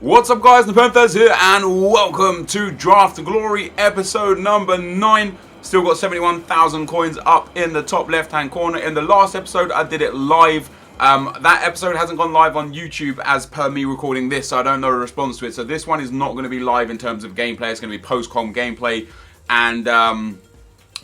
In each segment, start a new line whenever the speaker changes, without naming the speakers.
What's up guys, NepentheZ here and welcome to Draft Glory episode number 9. Still got 71,000 coins up in the top left hand corner. In the last episode I did it live. That episode hasn't gone live on YouTube as per me recording this, so I don't know the response to it. So this one is not going to be live in terms of gameplay. It's going to be post-com gameplay, and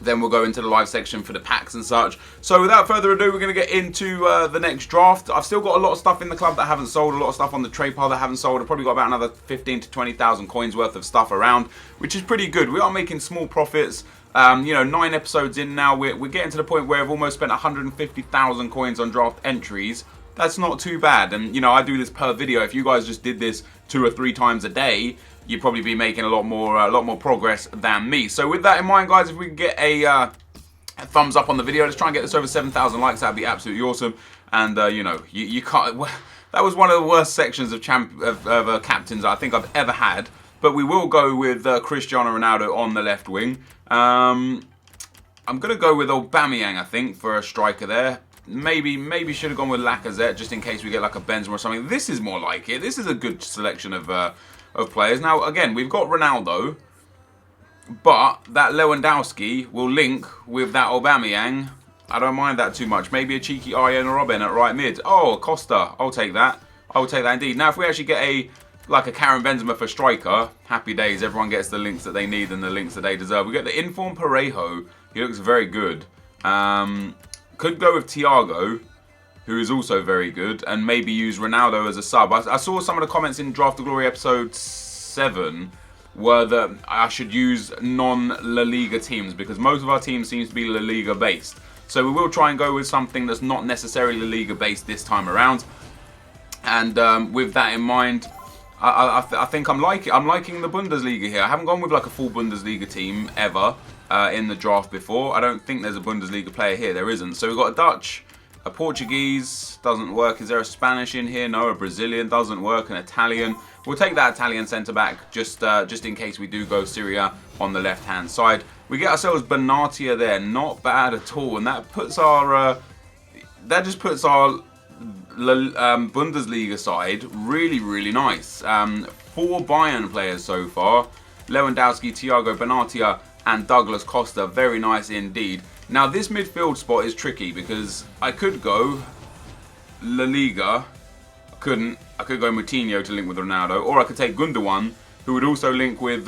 then we'll go into the live section for the packs and such. So without further ado, we're going to get into the next draft. I've still got a lot of stuff in the club that I haven't sold, a lot of stuff on the trade pile that I haven't sold. I've probably got about another 15 to 20,000 coins worth of stuff around, which is pretty good. We are making small profits. 9 episodes in now, we're getting to the point where I've almost spent 150,000 coins on draft entries. That's not too bad, and I do this per video. If you guys just did this 2 or 3 times a day, you'd probably be making a lot more progress than me. So with that in mind, guys, if we can get a thumbs up on the video, let's try and get this over 7,000 likes. That'd be absolutely awesome. And you can't. That was one of the worst sections of captains I think I've ever had. But we will go with Cristiano Ronaldo on the left wing. I'm gonna go with Aubameyang, I think, for a striker there. Maybe should have gone with Lacazette just in case we get like a Benzema or something. This is more like it. This is a good selection of players. Now again, we've got Ronaldo, but that Lewandowski will link with that Aubameyang. I don't mind that too much. Maybe a cheeky Arjen Robben at right mid. Oh, Costa. I'll take that. I will take that indeed. Now if we actually get a Karim Benzema for striker, happy days. Everyone gets the links that they need and the links that they deserve. We get the informed Parejo. He looks very good. Could go with Thiago, who is also very good, and maybe use Ronaldo as a sub. I saw some of the comments in Draft the Glory episode 7 were that I should use non-La Liga teams because most of our teams seems to be La Liga based. So we will try and go with something that's not necessarily La Liga based this time around. And with that in mind, I think I'm liking the Bundesliga here. I haven't gone with like a full Bundesliga team ever in the draft before. I don't think there's a Bundesliga player here. There isn't. So we've got a Dutch, a Portuguese, doesn't work. Is there a Spanish in here? No. A Brazilian doesn't work. An Italian. We'll take that Italian centre back just in case we do go Syria on the left hand side. We get ourselves Benatia there. Not bad at all, and that puts our Bundesliga side really nice. 4 Bayern players so far: Lewandowski, Thiago, Benatia, and Douglas Costa. Very nice indeed. Now this midfield spot is tricky because I could go La Liga. I couldn't. I could go Moutinho to link with Ronaldo, or I could take Gundogan, who would also link with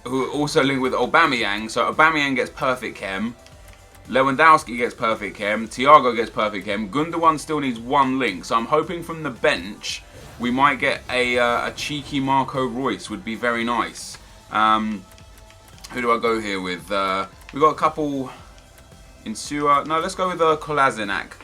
Aubameyang. So Aubameyang gets perfect chem. Lewandowski gets perfect chem. Thiago gets perfect chem. Gundogan still needs 1 link. So I'm hoping from the bench we might get a cheeky Marco Reus. Would be very nice. Who do I go here with? We've got a couple. Insua. No, let's go with Kolasinac.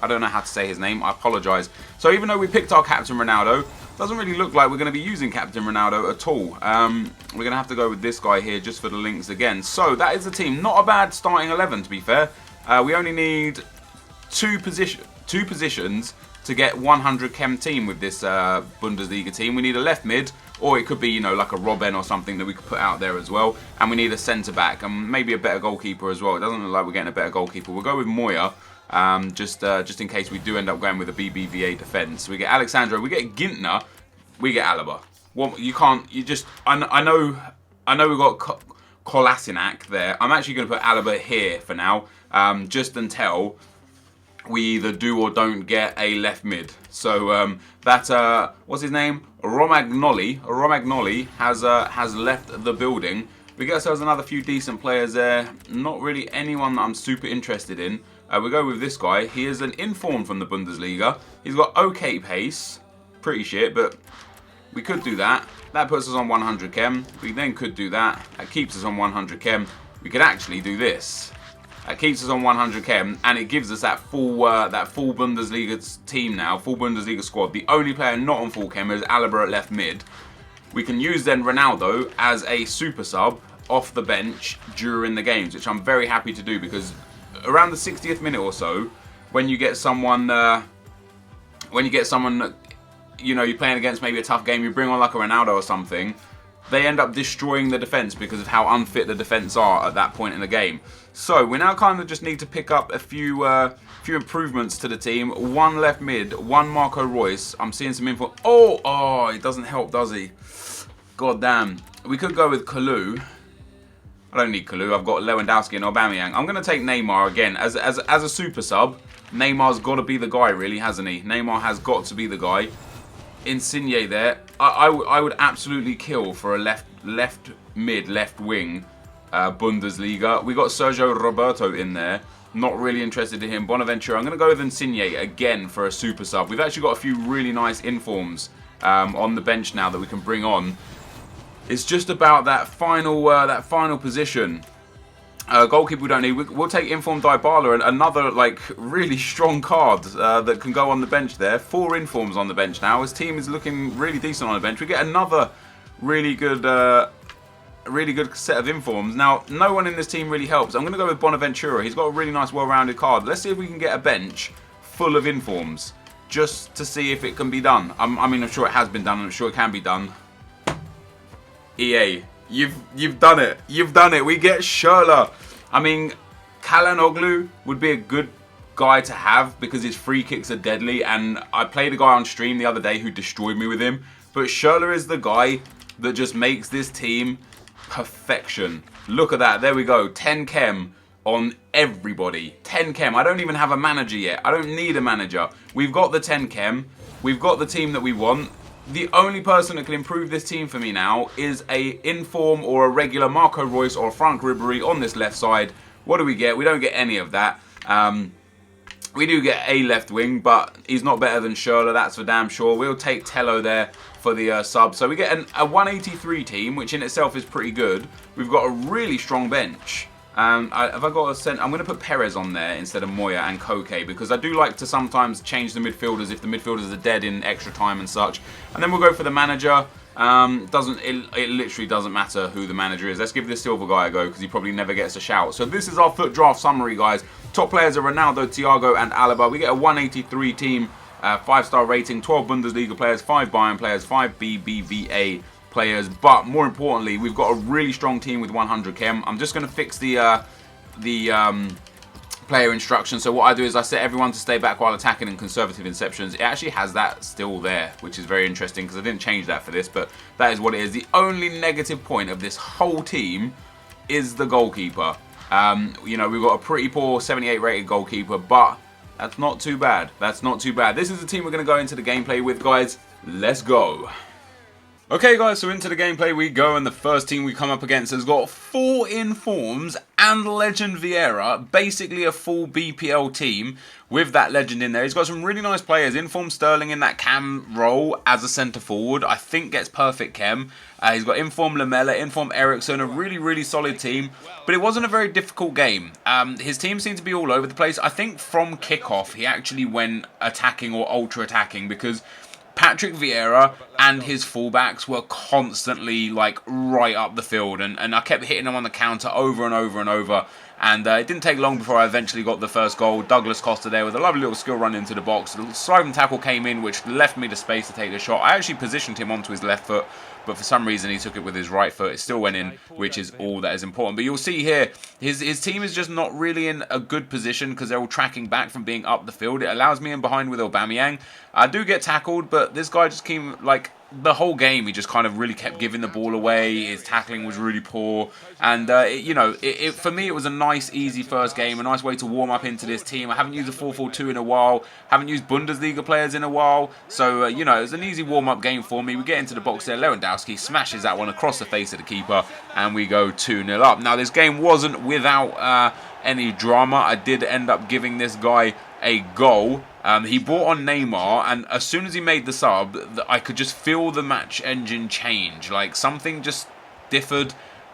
I don't know how to say his name. I apologise. So even though we picked our captain Ronaldo, doesn't really look like we're going to be using captain Ronaldo at all. We're going to have to go with this guy here just for the links again. So that is the team. Not a bad starting 11 to be fair. We only need two positions to get 100 chem team with this Bundesliga team. We need a left mid, or it could be like a Robben or something that we could put out there as well. And we need a centre back and maybe a better goalkeeper as well. It doesn't look like we're getting a better goalkeeper. We'll go with Moya, just in case we do end up going with a BBVA defence. We get Alexandro, we get Gintner, we get Alaba. Well, you can't. You just. I know we've got Kolasinac there. I'm actually going to put Alaba here for now, just until we either do or don't get a left mid. So what's his name? Romagnoli has left the building. We get ourselves another few decent players there. Not really anyone that I'm super interested in. We go with this guy. He is an informed from the Bundesliga. He's got okay pace. Pretty shit, but we could do that. That puts us on 100 chem. We then could do that. That keeps us on 100 chem. We could actually do this. That keeps us on 100 chem, and it gives us that full Bundesliga team now, full Bundesliga squad. The only player not on full chem is Alaba at left mid. We can use then Ronaldo as a super sub off the bench during the games, which I'm very happy to do because around the 60th minute or so, when you get someone, you're playing against maybe a tough game, you bring on like a Ronaldo or something. they end up destroying the defense because of how unfit the defense are at that point in the game. So we now kind of just need to pick up a few improvements to the team. One left mid, one Marco Reus. I'm seeing some info. Oh, it doesn't help, does he? God damn. We could go with Kalu. I don't need Kalu. I've got Lewandowski and Aubameyang. I'm going to take Neymar again as a super sub. Neymar's got to be the guy, really, hasn't he? Neymar has got to be the guy. Insigne there. I would absolutely kill for a left mid, left wing Bundesliga. We got Sergio Roberto in there. Not really interested in him. Bonaventura. I'm going to go with Insigne again for a super sub. We've actually got a few really nice informs on the bench now that we can bring on. It's just about that final position. Goalkeeper we don't need. We'll take Inform Dybala, and another like really strong card that can go on the bench there. 4 informs on the bench now. His team is looking really decent on the bench. We get another really good set of informs. Now, no one in this team really helps. I'm going to go with Bonaventura. He's got a really nice, well-rounded card. Let's see if we can get a bench full of informs, just to see if it can be done. I mean, I'm sure it has been done, and I'm sure it can be done. EA, you've done it. You've done it. We get Schürrle. I mean, Çalhanoğlu would be a good guy to have because his free kicks are deadly, and I played a guy on stream the other day who destroyed me with him. But Schürrle is the guy that just makes this team perfection. Look at that. There we go. 10 chem on everybody. 10 chem. I don't even have a manager yet. I don't need a manager. We've got the 10 chem. We've got the team that we want. The only person that can improve this team for me now is a inform or a regular Marco Reus or Franck Ribéry on this left side. What do we get? We don't get any of that. We do get a left wing, but he's not better than Schürrle, that's for damn sure. We'll take Tello there for the sub. So we get a 183 team, which in itself is pretty good. We've got a really strong bench. I'm going to put Perez on there instead of Moya and Koke, because I do like to sometimes change the midfielders if the midfielders are dead in extra time and such. And then we'll go for the manager. It literally doesn't matter who the manager is. Let's give this Silva guy a go, because he probably never gets a shout. So this is our FUT draft summary, guys. Top players are Ronaldo, Thiago and Alaba. We get a 183 team, 5-star rating, 12 Bundesliga players, 5 Bayern players, 5 BBVA players, but more importantly, we've got a really strong team with 100 chem. I'm just going to fix the player instruction. So what I do is I set everyone to stay back while attacking and conservative inceptions. It actually has that still there, which is very interesting because I didn't change that for this, but that is what it is. The only negative point of this whole team is the goalkeeper. You know, we've got a pretty poor 78 rated goalkeeper, but that's not too bad. That's not too bad. This is the team we're going to go into the gameplay with, guys. Let's go. Okay guys, so into the gameplay we go, and the first team we come up against has got 4 informs and Legend Vieira, basically a full BPL team with that legend in there. He's got some really nice players. Inform Sterling in that cam role as a centre forward, I think gets perfect chem. He's got Inform Lamela, Inform Eriksson, a really solid team, but it wasn't a very difficult game. His team seemed to be all over the place. I think from kickoff he actually went attacking or ultra attacking, because Patrick Vieira and his fullbacks were constantly like right up the field, and I kept hitting them on the counter over and over, and it didn't take long before I eventually got the first goal. Douglas Costa there with a lovely little skill run into the box. The sliding tackle came in, which left me the space to take the shot. I actually positioned him onto his left foot, but for some reason he took it with his right foot. It still went in, which is all that is important. But you'll see here, his team is just not really in a good position because they're all tracking back from being up the field. It allows me in behind with Aubameyang. I do get tackled, but this guy just came like the whole game. He just kind of really kept giving the ball away. His tackling was really poor, and you know, for me it was a nice, easy first game, a nice way to warm up into this team. I haven't used a 4-4-2 in a while, haven't used Bundesliga players in a while, so you know, it was an easy warm-up game for me. We get into the box there. Lewandowski smashes that one across the face of the keeper, and we go 2-0 up. Now this game wasn't without any drama. I did end up giving this guy a goal. He brought on Neymar, and as soon as he made the sub, I could just feel the match engine change. Like something just differed.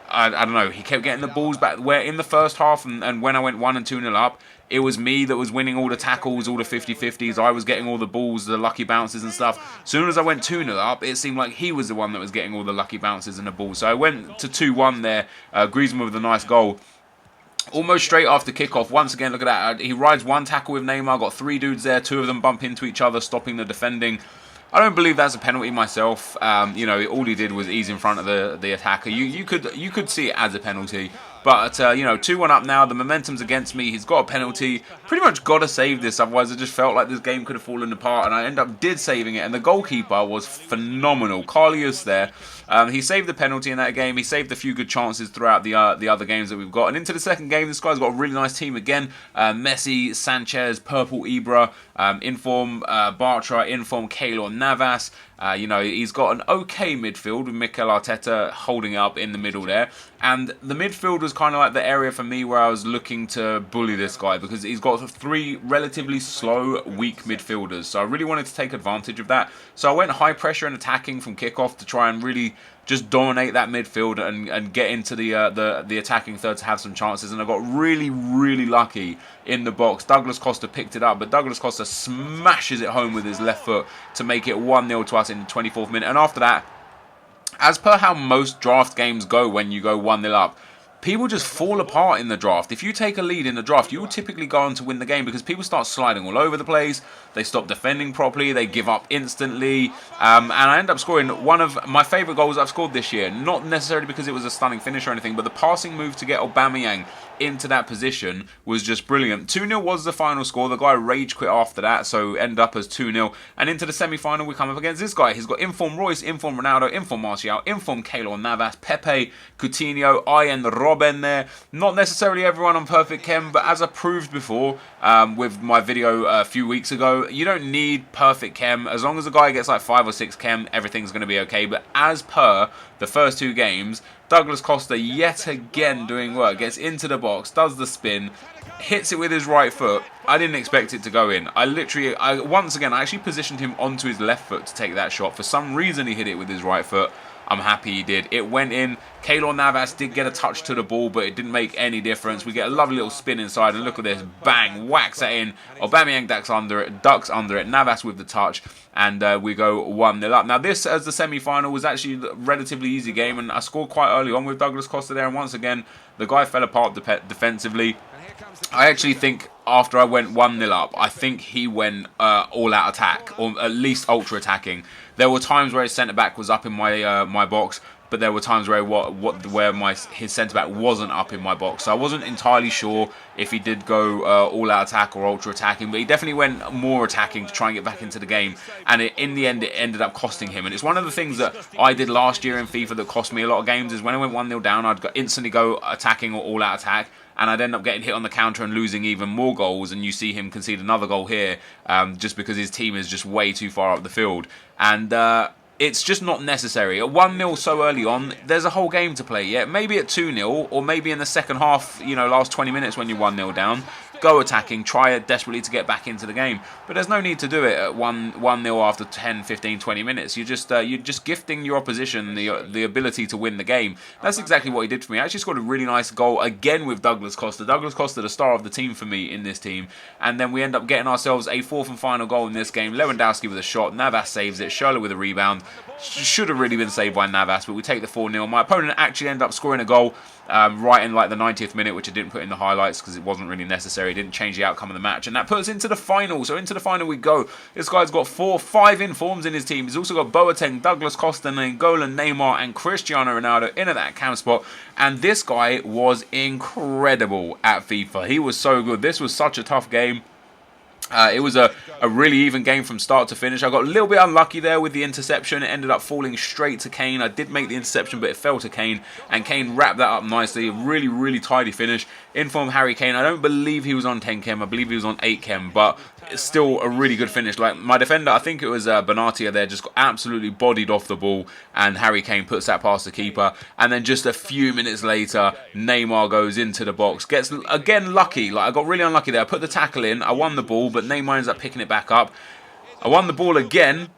I don't know. He kept getting the balls back where in the first half, and when I went 1 and 2-0 up, it was me that was winning all the tackles, all the 50-50s. I was getting all the balls, the lucky bounces and stuff. As soon as I went 2-0 up, it seemed like he was the one that was getting all the lucky bounces and the balls. So I went to 2-1 there. Griezmann with a nice goal. Almost straight after kickoff. Once again, look at that. He rides one tackle with Neymar. Got 3 dudes there. 2 of them bump into each other, stopping the defending. I don't believe that's a penalty myself. You know, all he did was ease in front of the attacker. You could see it as a penalty. But, you know, 2-1 up now. The momentum's against me. He's got a penalty. Pretty much got to save this. Otherwise, I just felt like this game could have fallen apart. And I did saving it. And the goalkeeper was phenomenal. Carlius there. He saved the penalty in that game. He saved a few good chances throughout the other games that we've got. And into the second game, this guy's got a really nice team again. Messi, Sanchez, Purple Ibra, Inform Bartra, Inform Keylor Navas. You know, he's got an okay midfield with Mikel Arteta holding it up in the middle there. And the midfield was kind of like the area for me where I was looking to bully this guy because he's got 3 relatively slow, weak midfielders. So I really wanted to take advantage of that. So I went high pressure and attacking from kickoff to try and really just dominate that midfield and get into the attacking third to have some chances. And I got really, really lucky in the box. Douglas Costa picked it up, but Douglas Costa smashes it home with his left foot to make it 1-0 to us in the 24th minute. And after that, as per how most draft games go when you go 1-0 up, people just fall apart in the draft. If you take a lead in the draft, you will typically go on to win the game because people start sliding all over the place. They stop defending properly. They give up instantly. And I end up scoring one of my favourite goals I've scored this year. Not necessarily because it was a stunning finish or anything, but the passing move to get Aubameyang into that position was just brilliant. 2-0 was the final score. The guy rage quit after that, so end up as 2-0. And into the semi-final, we come up against this guy. He's got Inform Royce, Inform Ronaldo, Inform Martial, Inform Keylor Navas, Pepe, Coutinho, and Robben there. Not necessarily everyone on perfect chem, but as I proved before with my video a few weeks ago, you don't need perfect chem. As long as the guy gets like 5 or 6 chem, everything's going to be okay. But as per the first 2 games, Douglas Costa yet again doing work, gets into the box, does the spin, hits it with his right foot. I didn't expect it to go in. Once again, I actually positioned him onto his left foot to take that shot. For some reason, he hit it with his right foot. I'm happy he did. It went in. Keylor Navas did get a touch to the ball, but it didn't make any difference. We get a lovely little spin inside, and look at this. Bang! Whacks that in. Aubameyang ducks under it. Navas with the touch, and we go 1-0 up. Now, this, as the semi-final, was actually a relatively easy game, and I scored quite early on with Douglas Costa there, and once again, the guy fell apart defensively. I actually think after I went 1-0 up, I think he went all-out attack, or at least ultra-attacking. There were times where his centre-back was up in my box, but there were times where his centre-back wasn't up in my box. So I wasn't entirely sure if he did go all-out attack or ultra-attacking, but he definitely went more attacking to try and get back into the game. And in the end, it ended up costing him. And it's one of the things that I did last year in FIFA that cost me a lot of games, is when I went 1-0 down, I'd instantly go attacking or all-out attack, and I'd end up getting hit on the counter and losing even more goals, and you see him concede another goal here just because his team is just way too far up the field. And it's just not necessary. At 1-0 so early on, there's a whole game to play yet. Maybe at 2-0, or maybe in the second half, you know, last 20 minutes when you're 1-0 down, go attacking, try it desperately to get back into the game. But there's no need to do it at 1-0 after 10, 15, 20 minutes. You're just gifting your opposition the ability to win the game. That's exactly what he did for me. I actually scored a really nice goal again with Douglas Costa. Douglas Costa, the star of the team for me in this team. And then we end up getting ourselves a 4th and final goal in this game. Lewandowski with a shot, Navas saves it, Schürrle with a rebound. Should have really been saved by Navas, but we take the 4-0. My opponent actually ended up scoring a goal right in like the 90th minute, which I didn't put in the highlights because it wasn't really necessary. It didn't change the outcome of the match, and that puts us into the final. So into the final we go. This guy's got 5 informs in his team. He's also got Boateng, Douglas Costa, N'Golo, Neymar, and Cristiano Ronaldo in at that cam spot. And this guy was incredible at FIFA. He was so good. This was such a tough game. It was a really even game from start to finish. I got a little bit unlucky there with the interception. It ended up falling straight to Kane. I did make the interception, but it fell to Kane, and Kane wrapped that up nicely. A really, really tidy finish. Inform Harry Kane. I don't believe he was on 10 chem. I believe he was on 8 chem, but it's still a really good finish. Like my defender, I think it was Benatia there, just got absolutely bodied off the ball, and Harry Kane puts that past the keeper. And then just a few minutes later, Neymar goes into the box. Gets, again, lucky. Like I got really unlucky there. I put the tackle in. I won the ball, but Neymar ends up picking it back up. I won the ball again,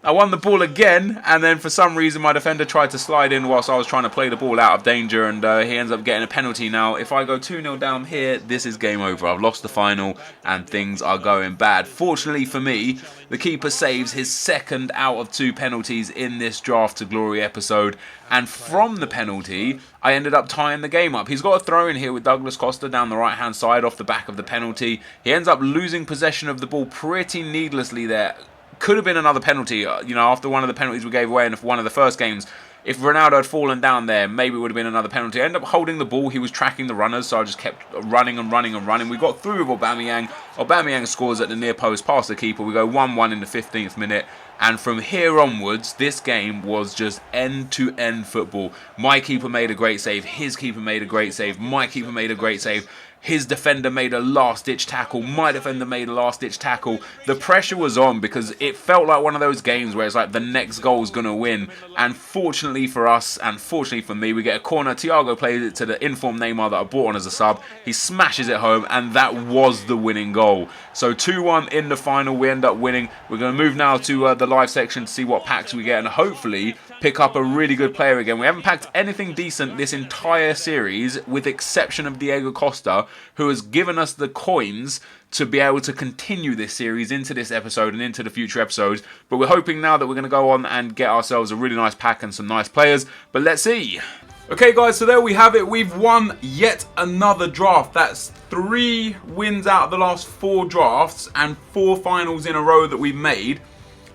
and then for some reason my defender tried to slide in whilst I was trying to play the ball out of danger, and he ends up getting a penalty. Now, if I go 2-0 down here, this is game over. I've lost the final, and things are going bad. Fortunately for me, the keeper saves his 2nd out of 2 penalties in this Draft to Glory episode, and from the penalty, I ended up tying the game up. He's got a throw in here with Douglas Costa down the right-hand side off the back of the penalty. He ends up losing possession of the ball pretty needlessly there. could have been another penalty. You know, after one of the penalties we gave away in one of the first games, if Ronaldo had fallen down there, maybe it would have been another penalty. I ended up holding the ball. He was tracking the runners, so I just kept running and running and running. We got through with Aubameyang. Aubameyang scores at the near post past the keeper. We go 1-1 in the 15th minute. And from here onwards, this game was just end-to-end football. My keeper made a great save. His keeper made a great save. My keeper made a great save. His defender made a last-ditch tackle. My defender made a last-ditch tackle. The pressure was on because it felt like one of those games where it's like the next goal is going to win. And fortunately for us, and fortunately for me, we get a corner. Thiago plays it to the informed Neymar that I brought on as a sub. He smashes it home, and that was the winning goal. So 2-1 in the final. We end up winning. We're going to move now to the live section to see what packs we get and hopefully pick up a really good player again. We haven't packed anything decent this entire series with the exception of Diego Costa, who has given us the coins to be able to continue this series into this episode and into the future episodes. But we're hoping now that we're going to go on and get ourselves a really nice pack and some nice players. But let's see. Okay guys, so there we have it. We've won yet another draft. That's 3 wins out of the last 4 drafts and 4 finals in a row that we've made.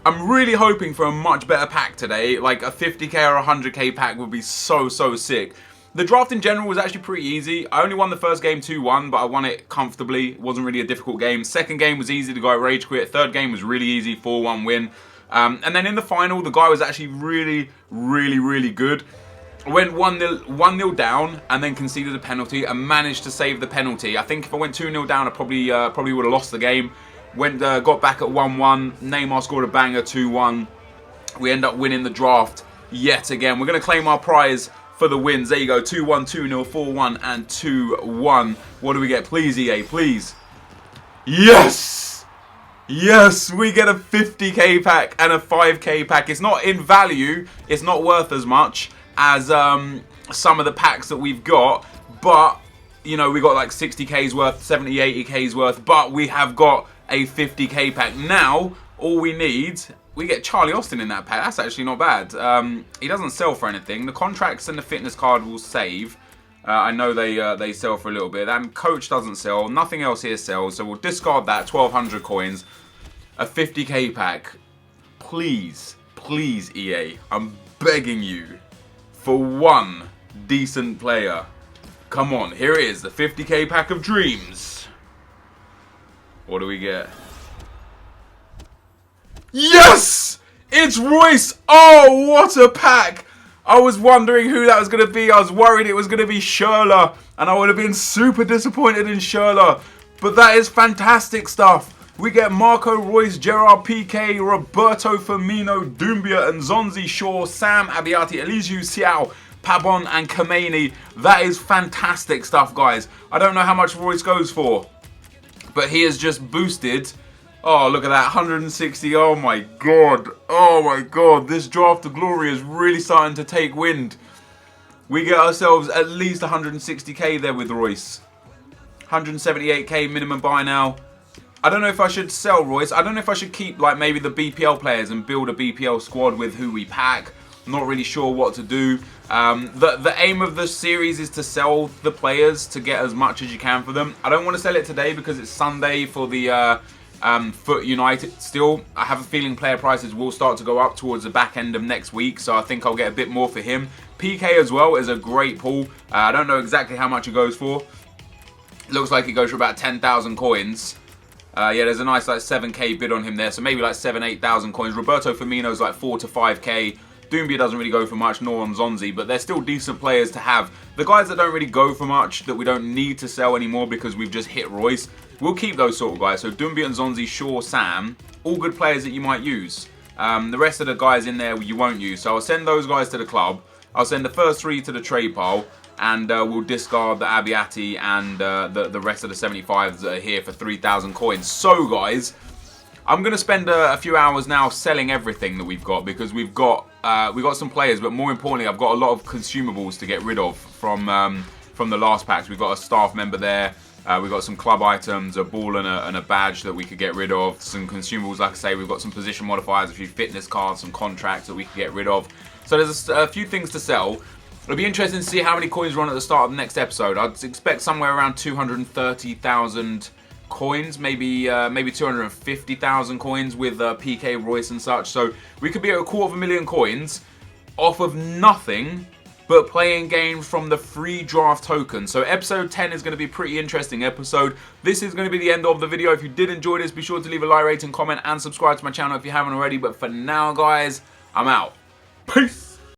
I'm really hoping for a much better pack today. Like a 50k or 100k pack would be so sick. The draft in general was actually pretty easy. I only won the first game 2-1, but I won it comfortably. It wasn't really a difficult game. Second game was easy, the guy rage quit. Third game was really easy, 4-1 win. And then in the final, the guy was actually really good. I went 1-0 down and then conceded a penalty and managed to save the penalty. I think if I went 2-0 down, I probably would have lost the game. Got back at 1-1. Neymar scored a banger, 2-1. We end up winning the draft yet again. We're going to claim our prize for the wins. There you go, 2-1, 2-0, 4-1, and 2-1. What do we get? Please, EA, please. Yes! Yes, we get a 50k pack and a 5k pack. It's not in value. It's not worth as much as some of the packs that we've got. But, you know, we got like 60k's worth, 70, 80k's worth. But we have got a 50k pack. Now, all we need... We get Charlie Austin in that pack. That's actually not bad. He doesn't sell for anything. The contracts and the fitness card will save. I know they sell for a little bit. Coach doesn't sell. Nothing else here sells. So we'll discard that. 1,200 coins. A 50k pack. Please, please, EA. I'm begging you for one decent player. Come on. Here it is. The 50k pack of dreams. What do we get? Yes! It's Royce! Oh, what a pack! I was wondering who that was going to be. I was worried it was going to be Schürrle. And I would have been super disappointed in Schürrle. But that is fantastic stuff. We get Marco Reus, Gerard Piqué, Roberto Firmino, Doumbia and Zonzi, Shaw, Sam Abiati, Eliseu Siao, Pabon and Kameni. That is fantastic stuff, guys. I don't know how much Royce goes for. But he has just boosted... Oh, look at that, 160, oh my god, this draft of glory is really starting to take wind. We get ourselves at least 160k there with Royce. 178k minimum buy now. I don't know if I should sell Royce, I don't know if I should keep like maybe the BPL players and build a BPL squad with who we pack. I'm not really sure what to do. The aim of the series is to sell the players to get as much as you can for them. I don't want to sell it today because it's Sunday for the... Foot United still. I have a feeling player prices will start to go up towards the back end of next week, so I think I'll get a bit more for him. PK as well is a great pull. I don't know exactly how much it goes for. Looks like it goes for about 10,000 coins. Yeah, there's a nice like 7k bid on him there, so maybe like 8,000 coins. Roberto Firmino's like 4 to 5k. Doumbia doesn't really go for much, nor on Zonzi, but they're still decent players to have. The guys that don't really go for much, that we don't need to sell anymore because we've just hit Royce, we'll keep those sort of guys. So Doumbia and Zonzi, Shaw, Sam, all good players that you might use. The rest of the guys in there you won't use. So I'll send those guys to the club. I'll send the first 3 to the trade pile. And we'll discard the Abiati and the rest of the 75s that are here for 3,000 coins. So guys, I'm going to spend a few hours now selling everything that we've got. Because we've got some players, but more importantly, I've got a lot of consumables to get rid of from the last packs. We've got a staff member there. We've got some club items, a ball and a badge that we could get rid of. Some consumables, like I say, we've got some position modifiers, a few fitness cards, some contracts that we could get rid of. So there's a few things to sell. It'll be interesting to see how many coins we're on at the start of the next episode. I'd expect somewhere around 230,000 coins, maybe 250,000 coins with PK Royce and such. So we could be at 250,000 coins off of nothing but playing games from the free draft token. So episode 10 is going to be a pretty interesting episode. This is going to be the end of the video. If you did enjoy this, be sure to leave a like, rating, comment, and subscribe to my channel if you haven't already. But for now, guys, I'm out. Peace.